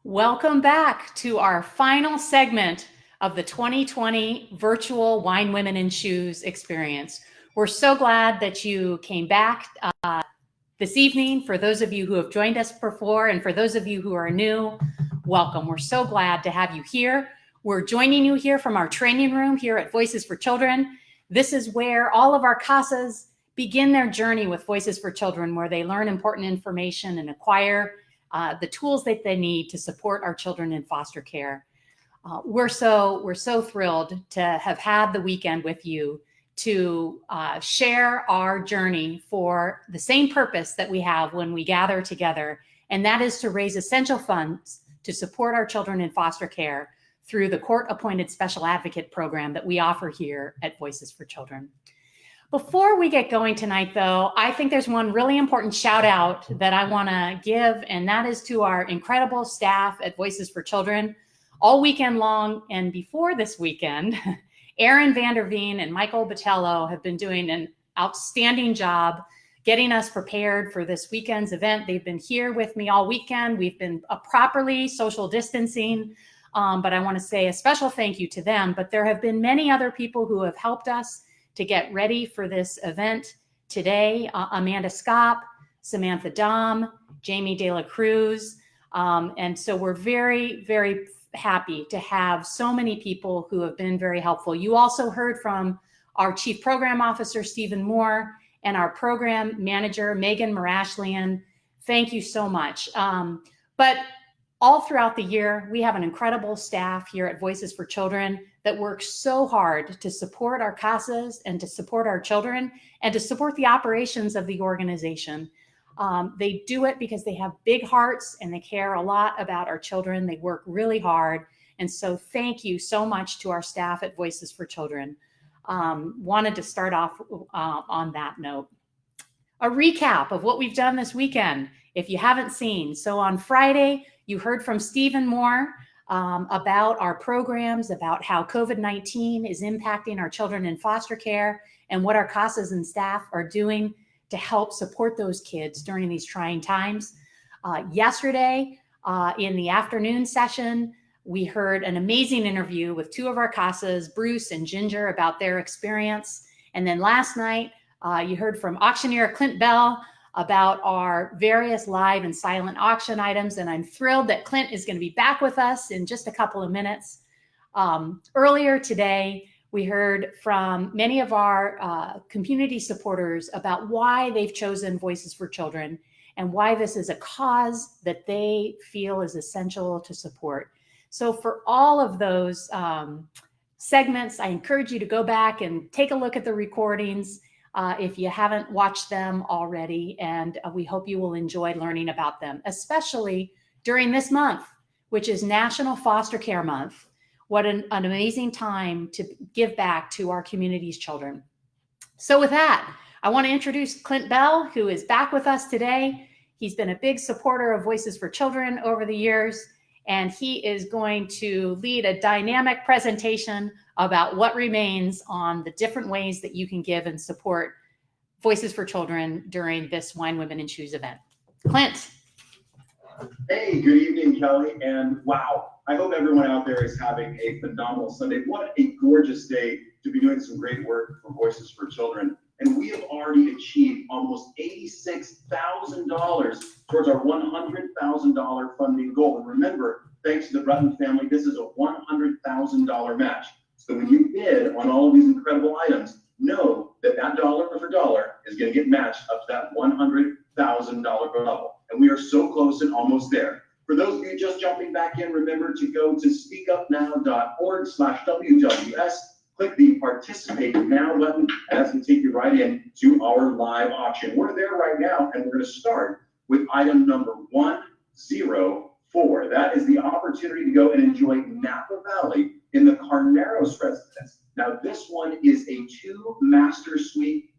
Welcome back to our final segment of the 2020 virtual Wine Women in Shoes experience. We're so glad that you came back this evening. For those of you who have joined us before, and for those of you who are new, welcome. We're so glad to have you here. We're joining you here from our training room here at Voices for Children. This is where all of our CASAs begin their journey with Voices for Children, where they learn important information and acquire the tools that they need to support our children in foster care. We're so thrilled to have had the weekend with you to share our journey for the same purpose that we have when we gather together, and that is to raise essential funds to support our children in foster care through the court-appointed special advocate program that we offer here at Voices for Children. Before we get going tonight, though, I think there's one really important shout out that I want to give, and that is to our incredible staff at Voices for Children. All weekend long and before this weekend, Aaron Vanderveen and Michael Botello have been doing an outstanding job getting us prepared for this weekend's event. They've been here with me all weekend. We've been properly social distancing, but I want to say a special thank you to them. But there have been many other people who have helped us to get ready for this event today. Amanda Scott, Samantha Dom, Jamie De La Cruz. And so we're very, very happy to have so many people who have been very helpful. You also heard from our Chief Program Officer, Stephen Moore, and our Program Manager, Megan Marashlian. Thank you so much. But all throughout the year, we have an incredible staff here at Voices for Children that works so hard to support our CASAs and to support our children and to support the operations of the organization. They do it because they have big hearts and they care a lot about our children. They work really hard. And so thank you so much to our staff at Voices for Children. Wanted to start off on that note. A recap of what we've done this weekend, if you haven't seen. So on Friday, you heard from Stephen Moore about our programs, about how COVID-19 is impacting our children in foster care and what our CASAs and staff are doing to help support those kids during these trying times. Yesterday, in the afternoon session, we heard an amazing interview with two of our CASAs, Bruce and Ginger, about their experience. And then last night, you heard from auctioneer Clint Bell about our various live and silent auction items. And I'm thrilled that Clint is going to be back with us in just a couple of minutes. Earlier today, we heard from many of our community supporters about why they've chosen Voices for Children and why this is a cause that they feel is essential to support. So for all of those segments, I encourage you to go back and take a look at the recordings if you haven't watched them already, and we hope you will enjoy learning about them, especially during this month, which is National Foster Care Month. What an amazing time to give back to our community's children. So with that, I want to introduce Clint Bell, who is back with us today. He's been a big supporter of Voices for Children over the years, and he is going to lead a dynamic presentation about what remains on the different ways that you can give and support Voices for Children during this Wine Women in Shoes event. Clint. Hey, good evening, Kelly, and wow, I hope everyone out there is having a phenomenal Sunday. What a gorgeous day to be doing some great work for Voices for Children. And we have already achieved almost $86,000 towards our $100,000 funding goal. And remember, thanks to the Breton family, this is a $100,000 match. So when you bid on all of these incredible items, know that that dollar for dollar is going to get matched up to that $100,000 level. And we are so close and almost there. For those of you just jumping back in, remember to go to speakupnow.org/WWS, click the Participate Now button, and that's going to take you right in to our live auction. We're there right now, and we're going to start with item number 104. That is the opportunity to go and enjoy Napa Valley in the Carneros residence. Now, this one is a 2-master suite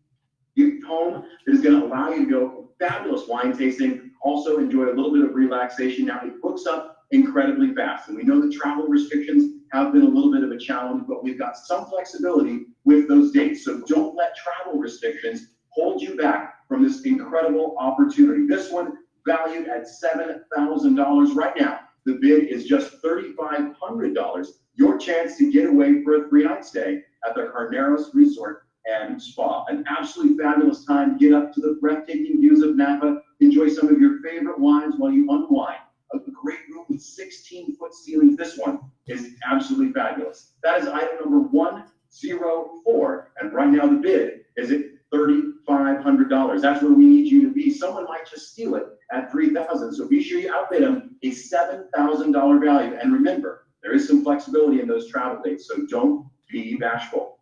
home that is going to allow you to go fabulous wine tasting, also enjoy a little bit of relaxation. Now, it books up incredibly fast, and we know that travel restrictions have been a little bit of a challenge, but we've got some flexibility with those dates. So don't let travel restrictions hold you back from this incredible opportunity. This one valued at $7,000 right now. the bid is just $3,500. Your chance to get away for a 3-night stay at the Carneros Resort and Spa. An absolutely fabulous time. Get up to the breathtaking views of Napa. Enjoy some of your favorite wines while you unwind. A great room with 16-foot ceilings. This one is absolutely fabulous. That is item number 104. And right now the bid is at $3,500. That's where we need you to be. Someone might just steal it at $3,000. So be sure you outbid them a $7,000 value. And remember, there is some flexibility in those travel dates, so don't be bashful.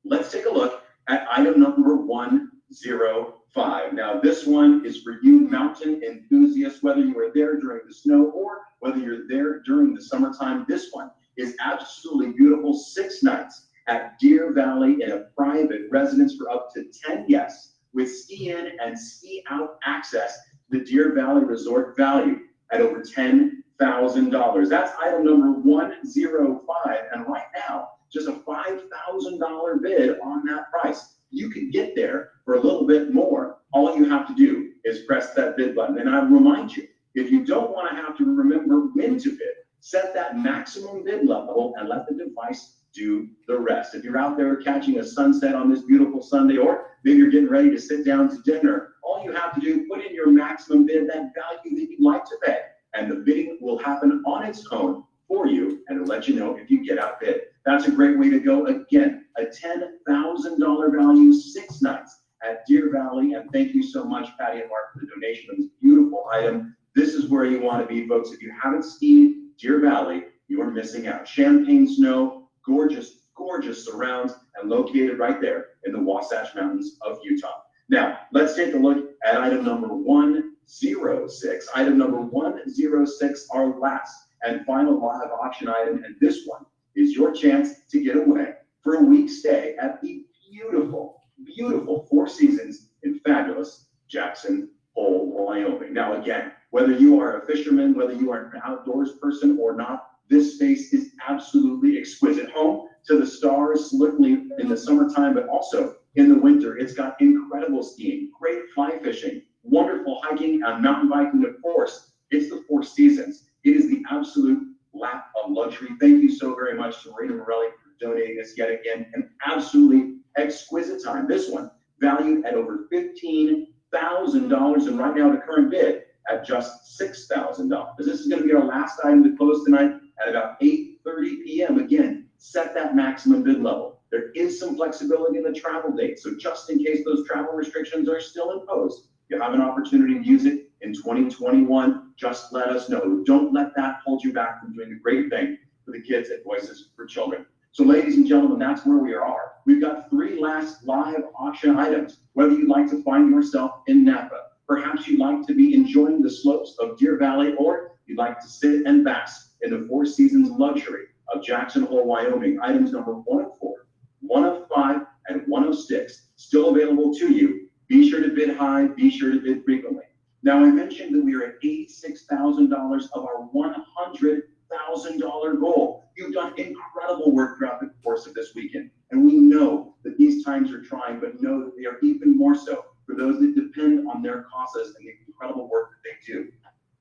Let's take a look at item number 105. Now, this one is for you mountain enthusiasts, whether you were there during the snow or whether you're there during the summertime. This one is absolutely beautiful. 6 nights at Deer Valley in a private residence for up to 10 guests with ski-in and ski-out access to the Deer Valley Resort, valued at over $10,000. That's item number 105. And right now, just a $5,000 bid on that price. You can get there for a little bit more. All you have to do is press that bid button. And I remind you, if you don't want to have to remember when to bid, set that maximum bid level and let the device do the rest. If you're out there catching a sunset on this beautiful Sunday, or maybe you're getting ready to sit down to dinner, all you have to do, put in your maximum bid, that value that you'd like to pay, and the bidding will happen on its own for you, and it'll let you know if you get outbid. That's a great way to go. Again, a $10,000 value, 6 nights at Deer Valley. And thank you so much, Patty and Mark, for the donation of this beautiful item. This is where you want to be, folks. If you haven't skied Deer Valley, you are missing out. Champagne snow, gorgeous, gorgeous surrounds, and located right there in the Wasatch Mountains of Utah. Now, let's take a look at item number 106. Item number 106, our last and final live auction item, and this one is your chance to get away for a week stay at the beautiful, beautiful Four Seasons in fabulous Jackson Hole, Wyoming. Now, again, whether you are a fisherman, whether you are an outdoors person or not, this space is absolutely exquisite. Home to the stars, literally in the summertime, but also in the winter. It's got incredible skiing, great fly fishing, wonderful hiking and mountain biking. Of course, it's the Four Seasons. It is the absolute lap of luxury. Thank you so very much to Marina Morelli for donating this yet again. An absolutely exquisite time. This one valued at over $15,000, and right now the current bid at just $6,000. This is going to be our last item to close tonight at about 8:30 p.m. Again, set that maximum bid level. There is some flexibility in the travel date, so just in case those travel restrictions are still imposed, you have an opportunity to use it in 2021. Just let us know. Don't let that hold you back from doing a great thing for the kids at Voices for Children. So ladies and gentlemen, that's where we are. We've got 3 last live auction items. Whether you'd like to find yourself in Napa, perhaps you'd like to be enjoying the slopes of Deer Valley, or you'd like to sit and bask in the Four Seasons luxury of Jackson Hole, Wyoming. Items number 104, 105, and 106 still available to you. Be sure to bid high, be sure to bid frequently. Now, I mentioned that we are at $86,000 of our $100,000 goal. You've done incredible work throughout the course of this weekend, and we know that these times are trying, but know that they are even more so for those that depend on their causes and the incredible work that they do.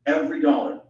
Every dollar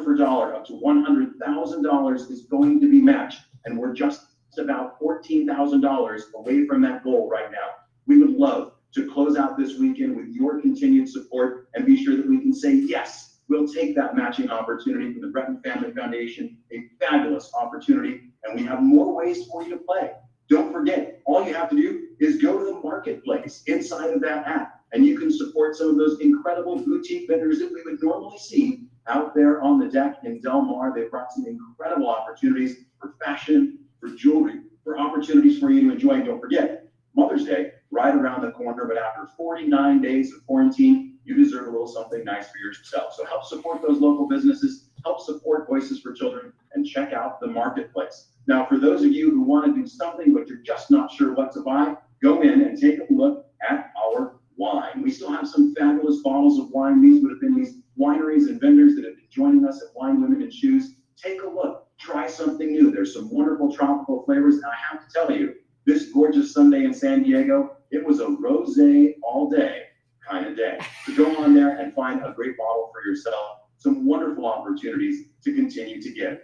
for dollar, up to $100,000 is going to be matched, and we're just about $14,000 away from that goal right now. We would love to close out this weekend with your continued support and be sure that we can say, yes, we'll take that matching opportunity from the Breton Family Foundation, a fabulous opportunity, and we have more ways for you to play. Don't forget, all you have to do is go to the marketplace inside of that app, and you can support some of those incredible boutique vendors that we would normally see out there on the deck in Del Mar. They've brought some incredible opportunities for fashion, for jewelry, for opportunities for you to enjoy. And don't forget, Mother's Day, right around the corner, but after 49 days of quarantine, you deserve a little something nice for yourself. So help support those local businesses, help support Voices for Children, and check out the marketplace. Now, for those of you who want to do something, but you're just not sure what to buy, go in and take a look at our wine. We still have some fabulous bottles of wine. These would have been these wineries and vendors that have been joining us at Wine, Women, and Shoes. Take a look, try something new. There's some wonderful tropical flavors, and I have to tell you, this gorgeous Sunday in San Diego, it was a rosé all day kind of day. So go on there and find a great bottle for yourself some wonderful opportunities to continue to give.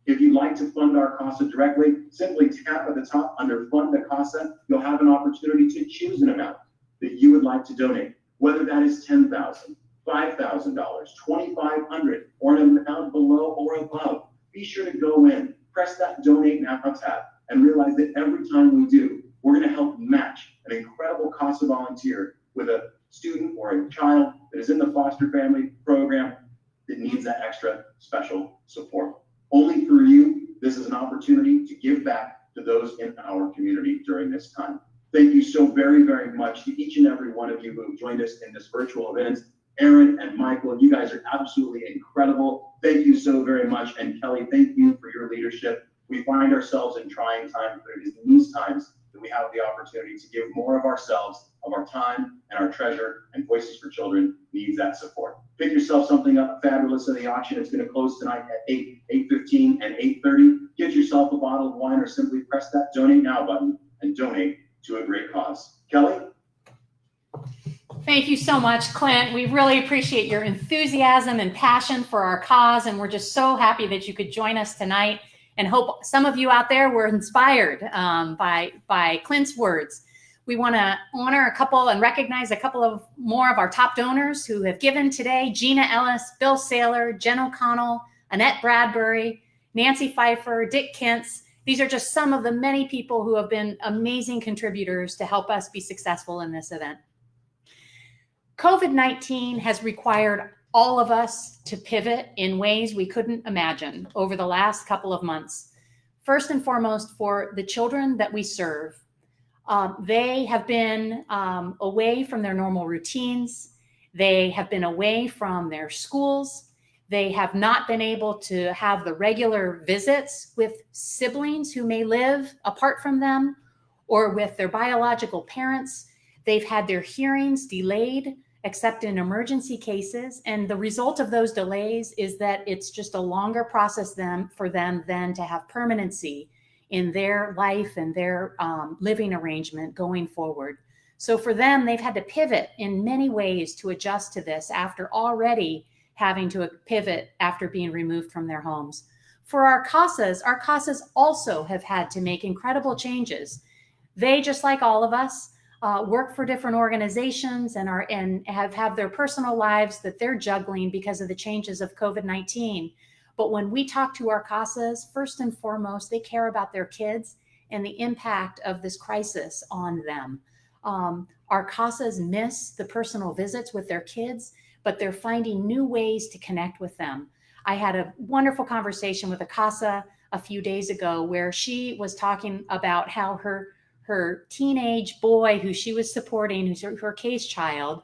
If you'd like to fund our CASA directly, simply tap at the top under Fund the CASA. You'll have an opportunity to choose an amount that you would like to donate, whether that is $10,000, $5,000, $2,500, or an amount below or above. Be sure to go in, press that Donate Now tab, and realize that every time we do, we're going to help match an incredible CASA volunteer with a student or a child that is in the foster family program that needs that extra special support. Only through you, this is an opportunity to give back to those in our community during this time. Thank you so very, very much to each and every one of you who have joined us in this virtual event. Aaron and Michael, you guys are absolutely incredible. Thank you so very much. And Kelly, thank you for your leadership. We find ourselves in trying times, but it is in these times that we have the opportunity to give more of ourselves, of our time and our treasure, and Voices for Children needs that support. Pick yourself something up fabulous in the auction. It's going to close tonight at 8, 8:15, and 8:30. Get yourself a bottle of wine or simply press that Donate Now button and donate to a great cause. Kelly? Thank you so much, Clint. We really appreciate your enthusiasm and passion for our cause, and we're just so happy that you could join us tonight, and hope some of you out there were inspired by Clint's words. We want to honor a couple and recognize a couple of more of our top donors who have given today: Gina Ellis, Bill Saylor, Jen O'Connell, Annette Bradbury, Nancy Pfeiffer, Dick Kintz. These are just some of the many people who have been amazing contributors to help us be successful in this event. COVID-19 has required all of us to pivot in ways we couldn't imagine over the last couple of months. First and foremost, for the children that we serve, they have been away from their normal routines. They have been away from their schools. They have not been able to have the regular visits with siblings who may live apart from them or with their biological parents. They've had their hearings delayed, except in emergency cases. And the result of those delays is that it's just a longer process for them than to have permanency in their life and their living arrangement going forward. So for them, they've had to pivot in many ways to adjust to this after already having to pivot after being removed from their homes. For our CASAs also have had to make incredible changes. They, just like all of us, work for different organizations and have their personal lives that they're juggling because of the changes of COVID-19. But when we talk to our CASAs, first and foremost, they care about their kids and the impact of this crisis on them. Our CASAs miss the personal visits with their kids, but they're finding new ways to connect with them. I had a wonderful conversation with a CASA a few days ago where she was talking about how her teenage boy who she was supporting, who's her case child,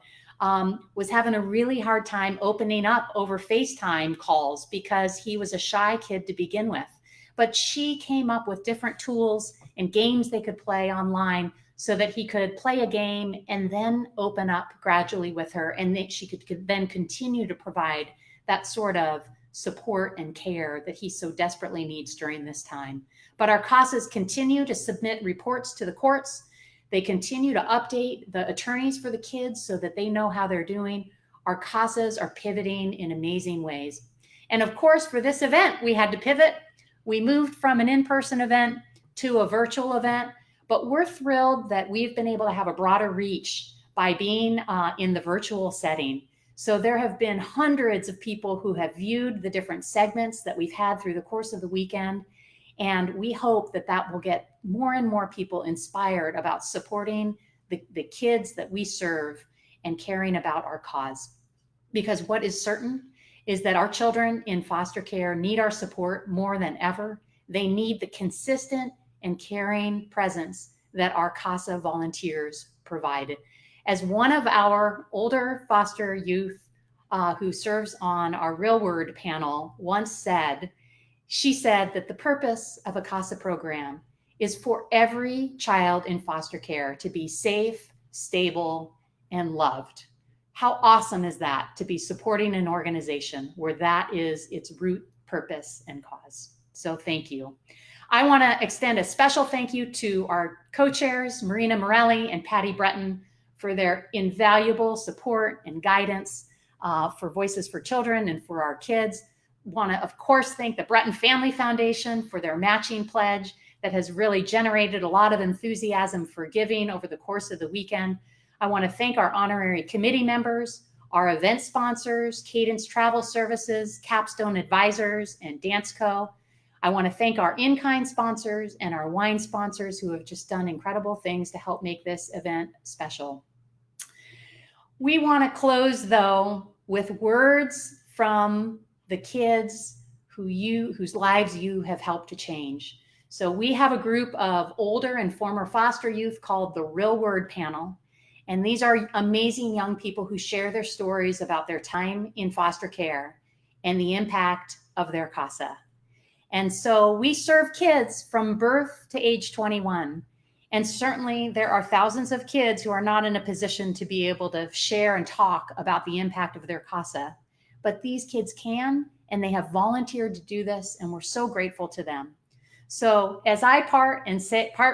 was having a really hard time opening up over FaceTime calls because he was a shy kid to begin with. But she came up with different tools and games they could play online so that he could play a game and then open up gradually with her, and that she could then continue to provide that sort of support and care that he so desperately needs during this time. But our CASAs continue to submit reports to the courts. They continue to update the attorneys for the kids so that they know how they're doing. Our CASAs are pivoting in amazing ways. And of course, for this event, we had to pivot. We moved from an in-person event to a virtual event, but we're thrilled that we've been able to have a broader reach by being in the virtual setting. So there have been hundreds of people who have viewed the different segments that we've had through the course of the weekend. And we hope that that will get more and more people inspired about supporting the kids that we serve and caring about our cause. Because what is certain is that our children in foster care need our support more than ever. They need the consistent and caring presence that our CASA volunteers provide. As one of our older foster youth who serves on our Real Word panel once said, she said that the purpose of a CASA program is for every child in foster care to be safe, stable, and loved. How awesome is that, to be supporting an organization where that is its root purpose and cause? So thank you. I want to extend a special thank you to our co-chairs, Marina Morelli and Patty Breton, for their invaluable support and guidance. for Voices for Children and for our kids. Want to, of course, thank the Breton Family Foundation for their matching pledge that has really generated a lot of enthusiasm for giving over the course of the weekend. I want to thank our honorary committee members, our event sponsors, Cadence Travel Services, Capstone Advisors, and Danceco. I want to thank our in-kind sponsors and our wine sponsors who have just done incredible things to help make this event special. We want to close, though, with words from the kids whose lives you have helped to change. So we have a group of older and former foster youth called the Real Word Panel. And these are amazing young people who share their stories about their time in foster care and the impact of their CASA. And so we serve kids from birth to age 21. And certainly there are thousands of kids who are not in a position to be able to share and talk about the impact of their CASA. But these kids can, and they have volunteered to do this, and we're so grateful to them. So as I part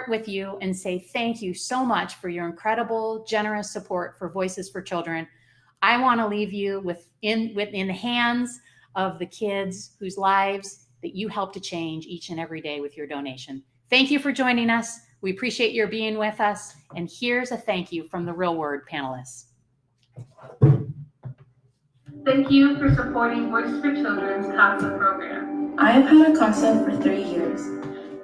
with you and say thank you so much for your incredible, generous support for Voices for Children, I want to leave you in the hands of the kids whose lives that you help to change each and every day with your donation. Thank you for joining us. We appreciate your being with us. And here's a thank you from the Real Word panelists. Thank you for supporting Voices for Children's CASA program. I have had a CASA for 3 years,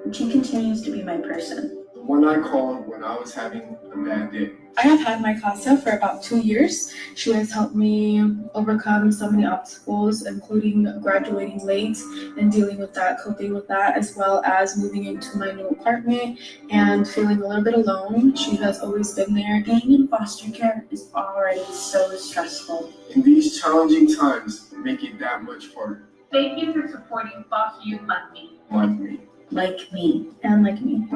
and she continues to be my person. The one I called when I was having a bad day. I have had my CASA for about 2 years. She has helped me overcome so many obstacles, including graduating late and dealing with that, coping with that, as well as moving into my new apartment and feeling a little bit alone. She has always been there. Being in foster care is already so stressful. In these challenging times, make it that much harder. Thank you for supporting foster youth like me. Like me. Like me. And like me.